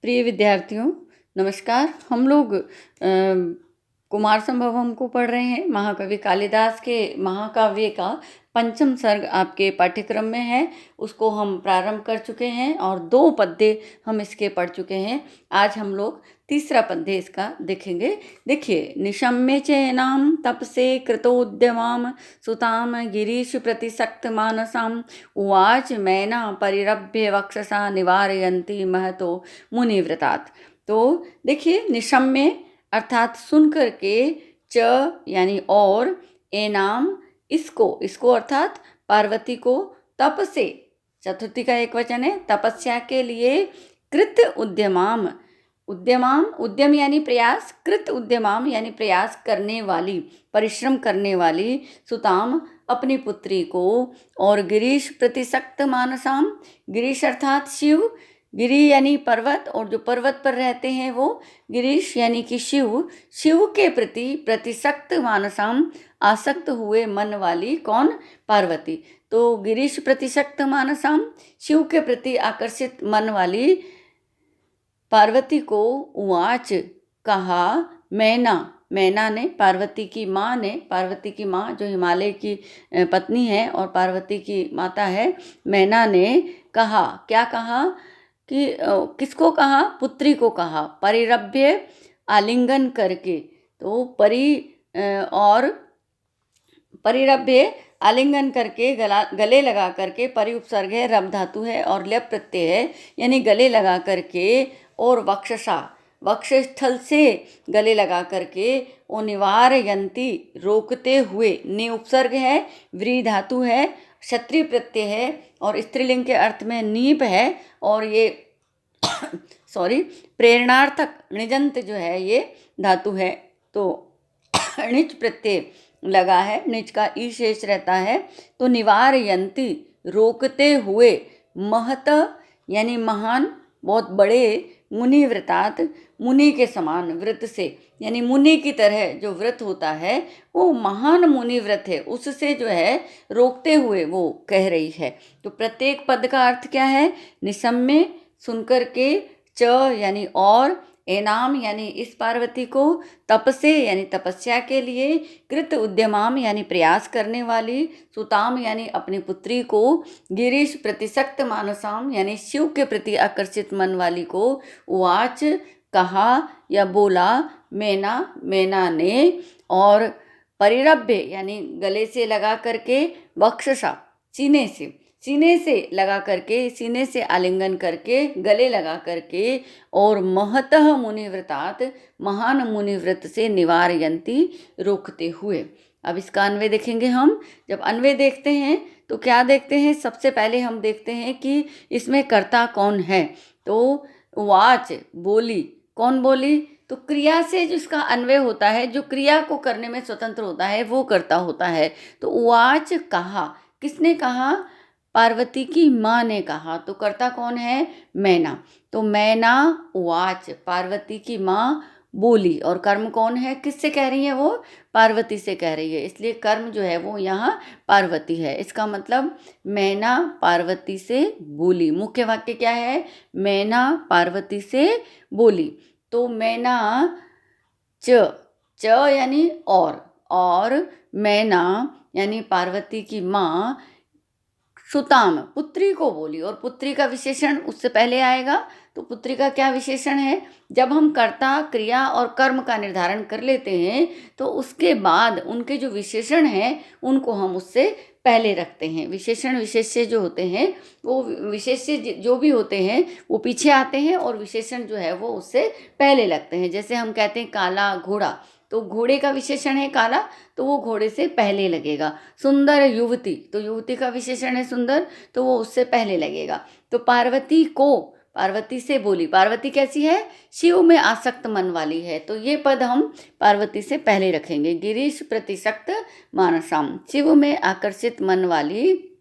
प्रिय विद्यार्थियों, नमस्कार। हम लोग कुमार संभवम को पढ़ रहे हैं। महाकवि कालिदास के महाकाव्य का पंचम सर्ग आपके पाठ्यक्रम में है। उसको हम प्रारंभ कर चुके हैं और 2 पद्य हम इसके पढ़ चुके हैं। आज हम लोग तीसरा पद्य इसका देखेंगे। देखिए, निशम्य चैनाम तपसे कृतोद्यमाम सुताम गिरीश प्रतिसक्त मानसाम उवाच मैना परिरभ्य वक्षसा निवारयन्ति महतो मुनिव्रतात्। तो देखिए, निशम्य अर्थात सुन करके, च यानी और, एनाम इसको अर्थात पार्वती को, तप से चतुर्थी का एक वचन है, तपस्या के लिए, कृत उद्यमाम, उद्यम यानी प्रयास, कृत उद्यमाम यानी प्रयास करने वाली, परिश्रम करने वाली, सुताम अपनी पुत्री को, और गिरीश प्रतिसक्त मानसाम, गिरीश अर्थात शिव, गिरी यानी पर्वत, और जो पर्वत पर रहते हैं वो गिरीश यानी कि शिव के प्रति प्रतिसक्त मानसाम आसक्त हुए मन वाली कौन? पार्वती। तो गिरीश प्रतिसक्त मानसाम शिव के प्रति आकर्षित मन वाली पार्वती को उवाच कहा, मैना ने, पार्वती की माँ जो हिमालय की पत्नी है और पार्वती की माता है, मैना ने कहा, क्या कहा कि किसको कहा? पुत्री को कहा, परिरभ्य आलिंगन करके। तो परिरभ्य आलिंगन करके, गले लगा करके, परि उपसर्ग है, रब धातु है और ल्यप प्रत्यय है, यानी गले लगा करके, और वक्षस्थल से गले लगा करके, ओ निवारयन्ति रोकते हुए, नि उपसर्ग है, व्री धातु है, क्षत्रिय प्रत्यय है और स्त्रीलिंग के अर्थ में नीप है, और ये प्रेरणार्थक णिजंत जो है ये धातु है। तो णिच प्रत्यय लगा है, णिच का ई शेष रहता है। तो निवारयन्ति रोकते हुए, महत यानी महान, बहुत बड़े, मुनिव्रतात मुनि के समान, व्रत से यानी मुनि की तरह जो व्रत होता है वो महान मुनि व्रत है, उससे जो है रोकते हुए वो कह रही है। तो प्रत्येक पद का अर्थ क्या है? निशम्य सुनकर के, च यानी और, एनाम यानी इस पार्वती को, तपसे यानी तपस्या के लिए, कृत उद्यमाम यानी प्रयास करने वाली, सुताम यानी अपनी पुत्री को, गिरीश प्रतिसक्त मानसाम यानी शिव के प्रति आकर्षित मन वाली को, उवाच कहा या बोला, मैना ने, और परिरभ्य यानी गले से लगा करके, वक्षसा सीने से लगा करके, सीने से आलिंगन करके, गले लगा करके, और महतः मुनिव्रतात महान मुनिव्रत से, निवारयन्ति रोकते हुए। अब इसका अन्वय देखेंगे हम। जब अन्वय देखते हैं तो क्या देखते हैं? सबसे पहले हम देखते हैं कि इसमें कर्ता कौन है। तो वाच बोली, कौन बोली? तो क्रिया से जिसका अन्वय होता है, जो क्रिया को करने में स्वतंत्र होता है, वो कर्ता होता है। तो उवाच कहा, किसने कहा? पार्वती की माँ ने कहा। तो कर्ता कौन है? मैना। तो मैना उवाच, पार्वती की माँ बोली, और कर्म कौन है? किससे कह रही है वो? पार्वती से कह रही है, इसलिए कर्म जो है वो यहाँ पार्वती है। इसका मतलब मैना पार्वती से बोली। मुख्य वाक्य क्या है? मैना पार्वती से बोली। तो मैना च यानी और मैना यानी पार्वती की माँ सुताम पुत्री को बोली, और पुत्री का विशेषण उससे पहले आएगा। तो पुत्री का क्या विशेषण है? जब हम कर्ता, क्रिया और कर्म का निर्धारण कर लेते हैं तो उसके बाद उनके जो विशेषण हैं उनको हम उससे पहले रखते हैं। विशेषण विशेष्य जो होते हैं, वो विशेष्य जो भी होते हैं वो पीछे आते हैं और विशेषण जो है वो उससे पहले लगते हैं। जैसे हम कहते हैं काला घोड़ा, तो घोड़े का विशेषण है काला, तो वो घोड़े से पहले लगेगा। सुंदर युवती, तो युवती का विशेषण है सुंदर, तो वो उससे पहले लगेगा। तो पार्वती से बोली। पार्वती कैसी है? शिव में आसक्त मन वाली है। तो ये पद हम पार्वती से पहले रखेंगे। गिरीश प्रतिसक्त मानसाम, शिव में आकर्षित मन वाली,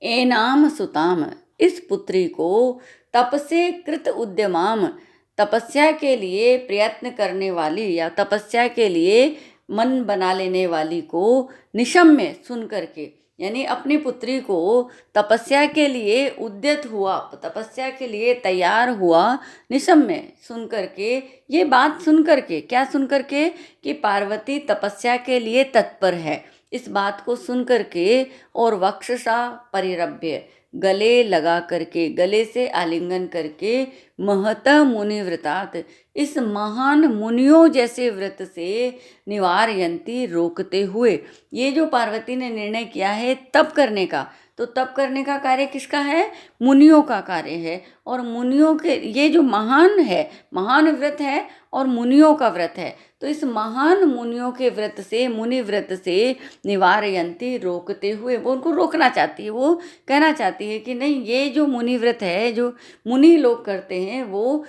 एनाम सुताम इस पुत्री को, तपसे कृत उद्यमाम तपस्या के लिए प्रयत्न करने वाली या तपस्या के लिए मन बना लेने वाली को, निशम्य सुन करके, यानी अपनी पुत्री को तपस्या के लिए उद्यत हुआ, तपस्या के लिए तैयार हुआ। निशम्य सुन करके, ये बात सुन करके, क्या सुन करके, कि पार्वती तपस्या के लिए तत्पर है, इस बात को सुन करके, और वक्षसा परिरभ्य, गले लगा करके, गले से आलिंगन करके, महतः मुनि व्रतात, इस महान मुनियों जैसे व्रत से निवारयंती, रोकते हुए। ये जो पार्वती ने निर्णय किया है तप करने का, तो तप करने का कार्य किसका है? मुनियों का कार्य है। और मुनियों के ये जो महान है, महान व्रत है और मुनियों का व्रत है, तो इस महान मुनियों के व्रत से, मुनि व्रत से निवारयंती, रोकते हुए, वो उनको रोकना चाहती है। वो कहना चाहती है कि नहीं, ये जो मुनि व्रत है, जो मुनि लोग करते हैं, वो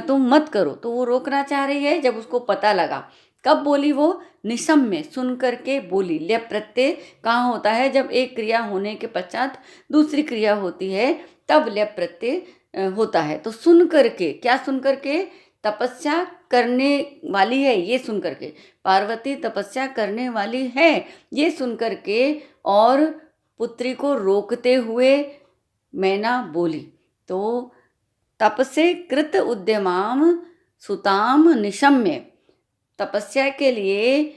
तुम मत करो। तो वो रोकना चाह रही है। जब उसको पता लगा, कब बोली वो? निशम्य सुन करके बोली। ल्यप प्रत्यय कहाँ होता है? जब एक क्रिया होने के पश्चात दूसरी क्रिया होती है, तब ल्यप प्रत्यय होता है। तो सुन करके, क्या सुन करके? तपस्या करने वाली है, ये सुन करके, पार्वती तपस्या करने वाली है, ये सुन करके, और पुत्री को रोकते हुए मैना बोली। तो तप से कृत उद्यमाम सुताम निशम्य, तपस्या के लिए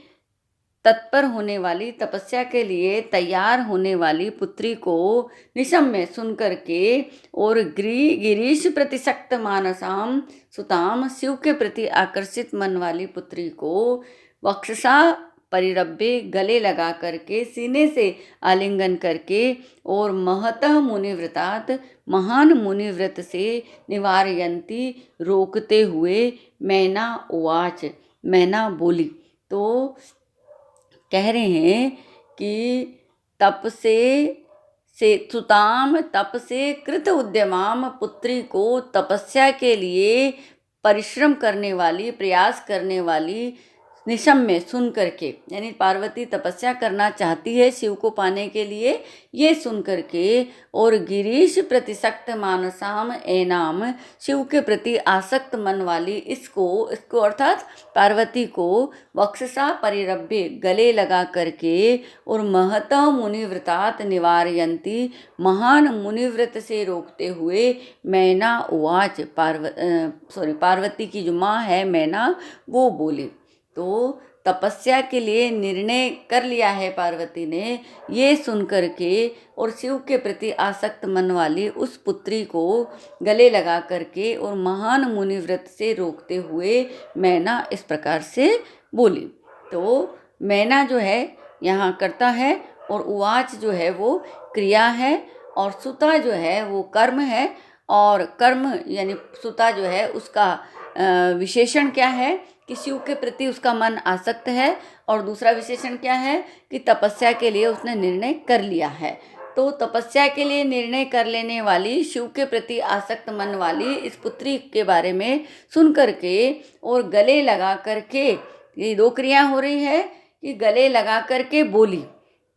तत्पर होने वाली, तपस्या के लिए तैयार होने वाली पुत्री को निशम्य सुन करके, और गिरीश प्रतिशक्त मानसाम सुताम, शिव के प्रति आकर्षित मन वाली पुत्री को वक्षसा परिरभ्य, गले लगा करके, सीने से आलिंगन करके, और महतः मुनिव्रतात, महान मुनिव्रत से निवारयंती, रोकते हुए, मैना उवाच, मैना बोली। तो कह रहे हैं कि तप से सुताम, तप से कृत उद्यमाम, पुत्री को तपस्या के लिए परिश्रम करने वाली, प्रयास करने वाली, निशम्य सुन करके, यानी पार्वती तपस्या करना चाहती है शिव को पाने के लिए, ये सुन करके, और गिरीश प्रतिशक्त मानसाम एनाम, शिव के प्रति आसक्त मन वाली इसको अर्थात पार्वती को वक्षसा परिरभ्य, गले लगा करके, और महतः मुनिव्रतात निवारयंती, महान मुनिव्रत से रोकते हुए, मैना उवाच, पार्वती की जो माँ है मैना, वो बोली। तो तपस्या के लिए निर्णय कर लिया है पार्वती ने, ये सुन करके, और शिव के प्रति आसक्त मन वाली उस पुत्री को गले लगा करके, और महान मुनिव्रत से रोकते हुए, मैना इस प्रकार से बोली। तो मैना जो है यहाँ कर्ता है, और उवाच जो है वो क्रिया है, और सुता जो है वो कर्म है। और कर्म यानी सुता जो है उसका विशेषण क्या है? कि शिव के प्रति उसका मन आसक्त है, और दूसरा विशेषण क्या है? कि तपस्या के लिए उसने निर्णय कर लिया है। तो तपस्या के लिए निर्णय कर लेने वाली, शिव के प्रति आसक्त मन वाली इस पुत्री के बारे में सुन करके, और गले लगा करके, ये दो क्रिया हो रही है कि गले लगा करके बोली,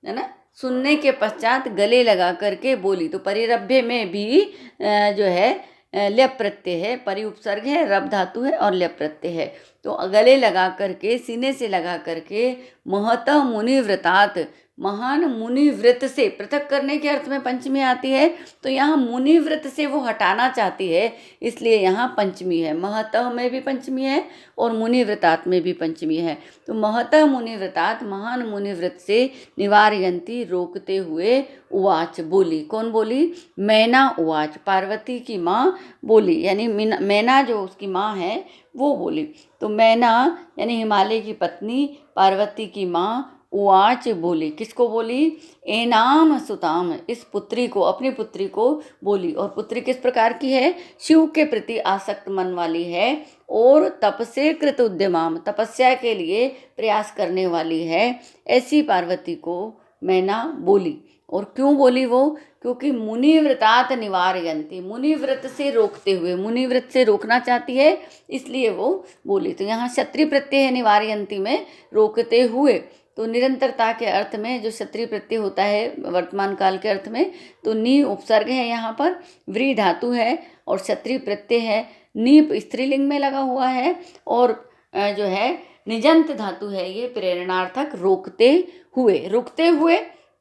है ना, सुनने के पश्चात गले लगा करके बोली। तो परिरभ्य में भी जो है ल्यप प्रत्यय है, परि उपसर्ग है, रब धातु है, और ल्यप प्रत्यय है। तो गले लगा करके, सीने से लगा करके, महतः मुनिव्रतात, महान मुनिव्रत से, पृथक करने के अर्थ में पंचमी आती है, तो यहाँ मुनिव्रत से वो हटाना चाहती है, इसलिए यहाँ पंचमी है। महतः में भी पंचमी है, और मुनिव्रतात में भी पंचमी है। तो महतः मुनिव्रतात, महान मुनिव्रत से निवारयंती, रोकते हुए, उवाच बोली। कौन बोली? मैना उवाच, पार्वती की माँ बोली, यानी मैना जो उसकी माँ है वो बोली। तो मैना यानी हिमालय की पत्नी, पार्वती की माँ, उवाच बोली। किसको बोली? एनाम सुताम, इस पुत्री को, अपनी पुत्री को बोली। और पुत्री किस प्रकार की है? शिव के प्रति आसक्त मन वाली है, और तप से कृत उद्यमाम, तपस्या के लिए प्रयास करने वाली है, ऐसी पार्वती को मैना बोली। और क्यों बोली वो? क्योंकि मुनिव्रतात निवारयंती, मुनिव्रत से रोकते हुए, मुनिव्रत से रोकना चाहती है, इसलिए वो बोली। तो यहाँ क्षत्रिय प्रत्यय है निवारयंती में, रोकते हुए। तो निरंतरता के अर्थ में जो क्षत्रिय प्रत्यय होता है वर्तमान काल के अर्थ में, तो नी उपसर्ग है यहाँ पर, व्री धातु है, और क्षत्रिय प्रत्यय है, नी स्त्रीलिंग में लगा हुआ है, और जो है निजंत धातु है, ये प्रेरणार्थक, रोकते हुए, रुकते हुए,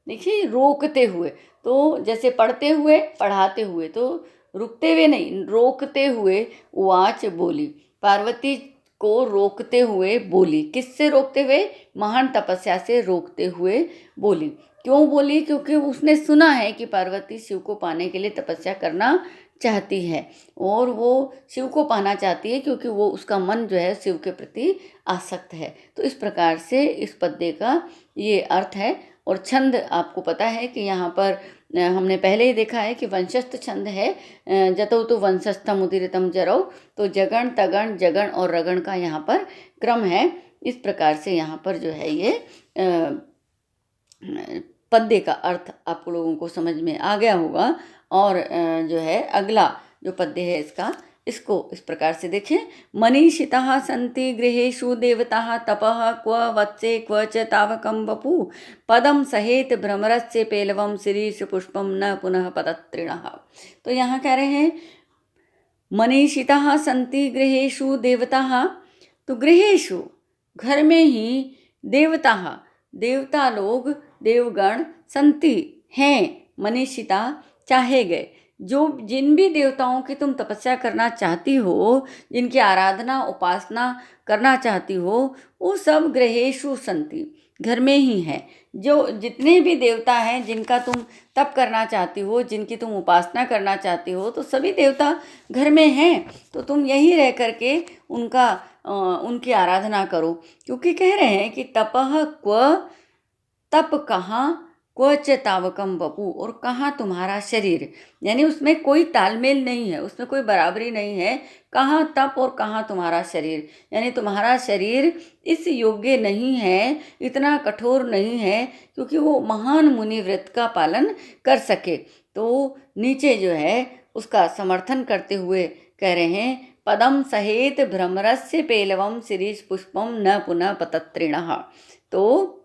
देखिए रोकते हुए, तो जैसे पढ़ते हुए, पढ़ाते हुए, तो रुकते हुए नहीं, रोकते हुए उवाच बोली। पार्वती को रोकते हुए बोली। किससे रोकते हुए? महान तपस्या से रोकते हुए बोली। क्यों बोली? क्योंकि उसने सुना है कि पार्वती शिव को पाने के लिए तपस्या करना चाहती है, और वो शिव को पाना चाहती है क्योंकि वो उसका मन जो है शिव के प्रति आसक्त है। तो इस प्रकार से इस पद्य का ये अर्थ है। और छंद आपको पता है कि यहाँ पर हमने पहले ही देखा है कि वंशस्थ छंद है। जतौ तो वंशस्थम उदीरितम जरौ, तो जगण तगण जगण और रगण का यहाँ पर क्रम है। इस प्रकार से यहाँ पर जो है ये पद्य का अर्थ आप लोगों को समझ में आ गया होगा। और जो है अगला जो पद्य है इसको इस प्रकार से देखें। मनीषिताः सन्ति गृहेषु देवताः तपः क्व वत्से क्व च तावकं वपु पदम सहेत भ्रमरस्य पेलवम शिरीष पुष्पम न पुनः पदत्रिणः। तो यहाँ कह रहे हैं मनीषिताः सन्ति गृहेषु देवताः, तो गृहेषु घर में ही देवताः देवता लोग देवगण सन्ति हैं, मनीषिता चाहे गए, जो जिन भी देवताओं की तुम तपस्या करना चाहती हो, जिनकी आराधना उपासना करना चाहती हो, वो सब गृहेषु सन्ति घर में ही हैं। जो जितने भी देवता हैं जिनका तुम तप करना चाहती हो, जिनकी तुम उपासना करना चाहती हो, तो सभी देवता घर में हैं। तो तुम यहीं रह करके उनकी आराधना करो। क्योंकि कह रहे हैं कि तपः क्व, तप कहाँ, क्व च तावकम वपु, और कहाँ तुम्हारा शरीर, यानी उसमें कोई तालमेल नहीं है, उसमें कोई बराबरी नहीं है। कहाँ तप और कहाँ तुम्हारा शरीर, यानी तुम्हारा शरीर इस योग्य नहीं है, इतना कठोर नहीं है क्योंकि वो महान मुनि व्रत का पालन कर सके। तो नीचे जो है उसका समर्थन करते हुए कह रहे हैं पदम सहेत भ्रमरस्य पेलवम शिरीष पुष्पम न पुनः पतत्रिणः। तो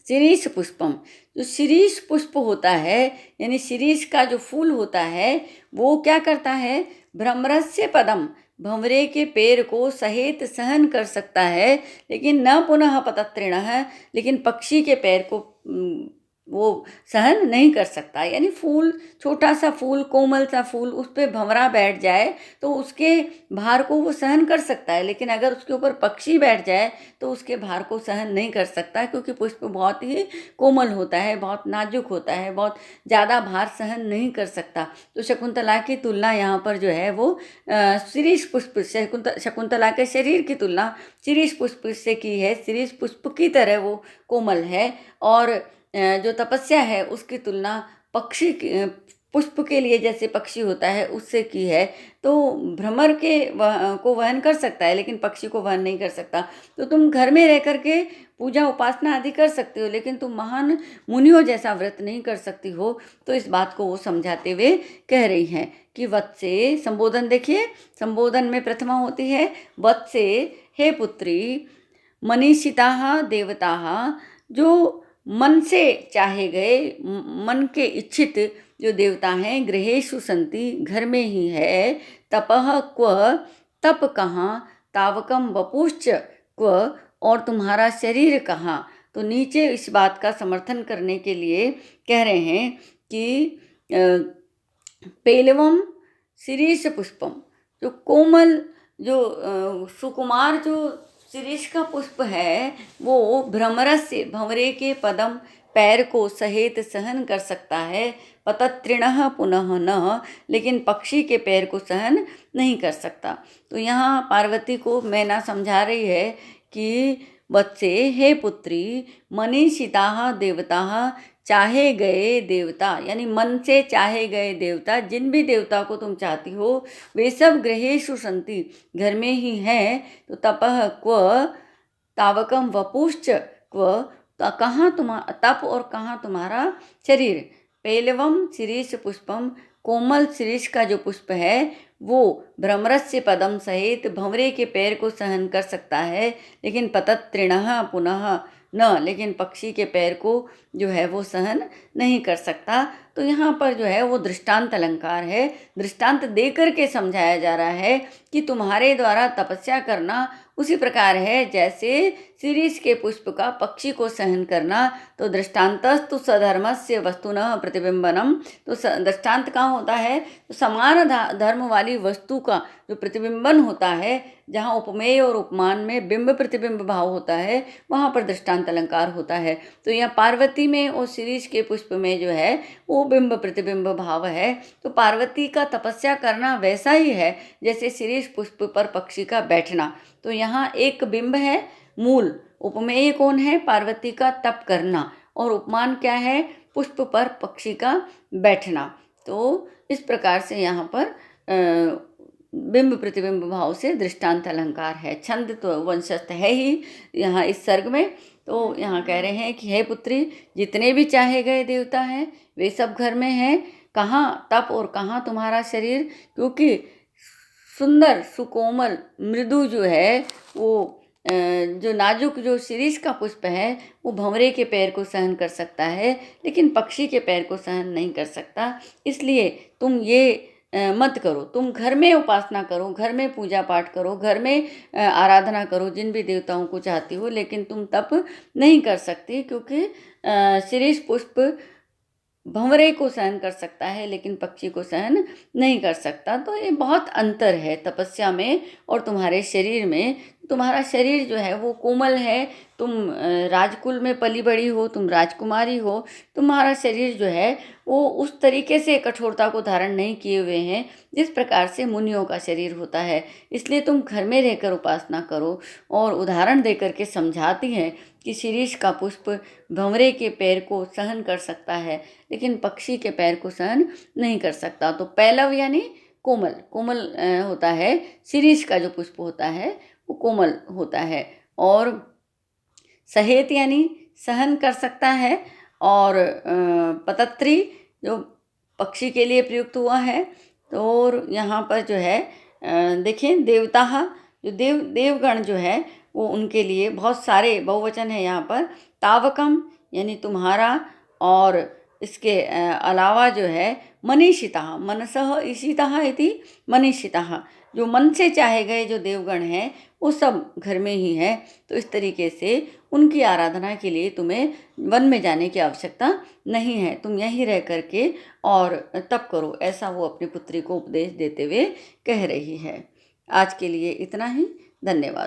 शिरीष पुष्पम, जो शिरीष पुष्प होता है, यानी शिरीष का जो फूल होता है, वो क्या करता है? भ्रमरस्य पदम, भंवरे के पैर को सहेत सहन कर सकता है, लेकिन न पुनः पतत्रिणः, लेकिन पक्षी के पैर को वो सहन नहीं कर सकता। यानी फूल, छोटा सा फूल, कोमल सा फूल, उस पर भंवरा बैठ जाए तो उसके भार को वो सहन कर सकता है, लेकिन अगर उसके ऊपर पक्षी बैठ जाए तो उसके भार को सहन नहीं कर सकता, क्योंकि पुष्प बहुत ही कोमल होता है, बहुत नाजुक होता है, बहुत ज़्यादा भार सहन नहीं कर सकता। तो शकुंतला की तुलना यहाँ पर जो है वो शिरीष पुष्प, शकुंतला के शरीर की तुलना शिरीष पुष्प से की है। शिरीष पुष्प की तरह वो कोमल है, और जो तपस्या है उसकी तुलना पक्षी पुष्प के लिए जैसे पक्षी होता है उससे की है। तो भ्रमर को वहन कर सकता है, लेकिन पक्षी को वहन नहीं कर सकता। तो तुम घर में रह करके पूजा उपासना आदि कर सकते हो, लेकिन तुम महान मुनियों जैसा व्रत नहीं कर सकती हो। तो इस बात को वो समझाते हुए कह रही हैं कि वत्से, संबोधन देखिए, संबोधन में प्रथमा होती है वत्से, हे पुत्री, मनीषिताः देवताः, जो मन से चाहे गए, मन के इच्छित जो देवता हैं, गृहेषु सन्ति घर में ही है, तपः क्व, तप कहाँ, तावकम वपुश्च क्व, और तुम्हारा शरीर कहाँ। तो नीचे इस बात का समर्थन करने के लिए कह रहे हैं कि पेलवम शिरीष पुष्पम, जो कोमल, जो सुकुमार जो शिरीष का पुष्प है, वो भ्रमरस्य, भंवरे के पदम पैर को सहेत सहन कर सकता है, पतत्रिणः पुनः न, लेकिन पक्षी के पैर को सहन नहीं कर सकता। तो यहाँ पार्वती को मैना समझा रही है कि वत्से, हे पुत्री, मनीषिताः देवताः, चाहे गए देवता, यानी मन से चाहे गए देवता, जिन भी देवता को तुम चाहती हो वे सब गृहेषु सन्ति घर में ही हैं। तो तपः क्व, तावकम वपुश्च क्व, कहाँ तुम्हारा तप और कहाँ तुम्हारा शरीर। पेलवम शिरीष पुष्पम, कोमल शिरीष का जो पुष्प है वो भ्रमरस्य पदम सहित भंवरे के पैर को सहन कर सकता है, लेकिन पतत्रिणः पुनः न, लेकिन पक्षी के पैर को जो है वो सहन नहीं कर सकता। तो यहाँ पर जो है वो दृष्टांत अलंकार है, दृष्टांत दे करके समझाया जा रहा है कि तुम्हारे द्वारा तपस्या करना उसी प्रकार है जैसे शिरीष के पुष्प का पक्षी को सहन करना। तो दृष्टान्तस्तु सधर्मस्य वस्तुनः प्रतिबिंबनम। तो दृष्टांत कहाँ होता है? तो समान धर्म वाली वस्तु का जो प्रतिबिंबन होता है, जहाँ उपमेय और उपमान में बिंब प्रतिबिंब भाव होता है, वहाँ पर दृष्टांत अलंकार होता है। तो यहाँ पार्वती में और शिरीष के पुष्प में जो है वो बिंब प्रतिबिंब भाव है। तो पार्वती का तपस्या करना वैसा ही है जैसे शिरीष पुष्प पर पक्षी का बैठना। तो यहाँ एक बिंब है मूल, उपमेय कौन है? पार्वती का तप करना, और उपमान क्या है? पुष्प पर पक्षी का बैठना। तो इस प्रकार से यहाँ पर बिंब प्रतिबिंब भाव से दृष्टांत अलंकार है। छंद तो वंशस्थ है ही यहाँ इस सर्ग में। तो यहाँ कह रहे हैं कि हे पुत्री, जितने भी चाहे गए देवता हैं वे सब घर में हैं। कहाँ तप और कहाँ तुम्हारा शरीर? क्योंकि सुंदर सुकोमल मृदु जो है वो जो नाजुक जो शिरीष का पुष्प है वो भंवरे के पैर को सहन कर सकता है, लेकिन पक्षी के पैर को सहन नहीं कर सकता। इसलिए तुम ये मत करो, तुम घर में उपासना करो, घर में पूजा पाठ करो, घर में आराधना करो जिन भी देवताओं को चाहती हो, लेकिन तुम तप नहीं कर सकती, क्योंकि शिरीष पुष्प भंवरे को सहन कर सकता है लेकिन पक्षी को सहन नहीं कर सकता। तो ये बहुत अंतर है तपस्या में और तुम्हारे शरीर में। तुम्हारा शरीर जो है वो कोमल है, तुम राजकुल में पली बड़ी हो, तुम राजकुमारी हो, तुम्हारा शरीर जो है वो उस तरीके से कठोरता को धारण नहीं किए हुए हैं जिस प्रकार से मुनियों का शरीर होता है। इसलिए तुम घर में रहकर उपासना करो। और उदाहरण देकर के समझाती हैं कि शिरीष का पुष्प भंवरे के पैर को सहन कर सकता है लेकिन पक्षी के पैर को सहन नहीं कर सकता। तो पैलव यानी कोमल, कोमल होता है। शिरीष का जो पुष्प होता है वो कोमल होता है। और सहेत यानी सहन कर सकता है। और पतत्री जो पक्षी के लिए प्रयुक्त हुआ है। तो और यहाँ पर जो है देखिए देवता जो देवगण जो है वो उनके लिए बहुत सारे बहुवचन है यहाँ पर। तावकम यानी तुम्हारा, और इसके अलावा जो है मनीषिता, मनसः ईशितः इति मनीषितः, जो मन से चाहे गए जो देवगण हैं वो सब घर में ही है। तो इस तरीके से उनकी आराधना के लिए तुम्हें वन में जाने की आवश्यकता नहीं है, तुम यहीं रह करके और तप करो, ऐसा वो अपनी पुत्री को उपदेश देते हुए कह रही है। आज के लिए इतना ही। धन्यवाद।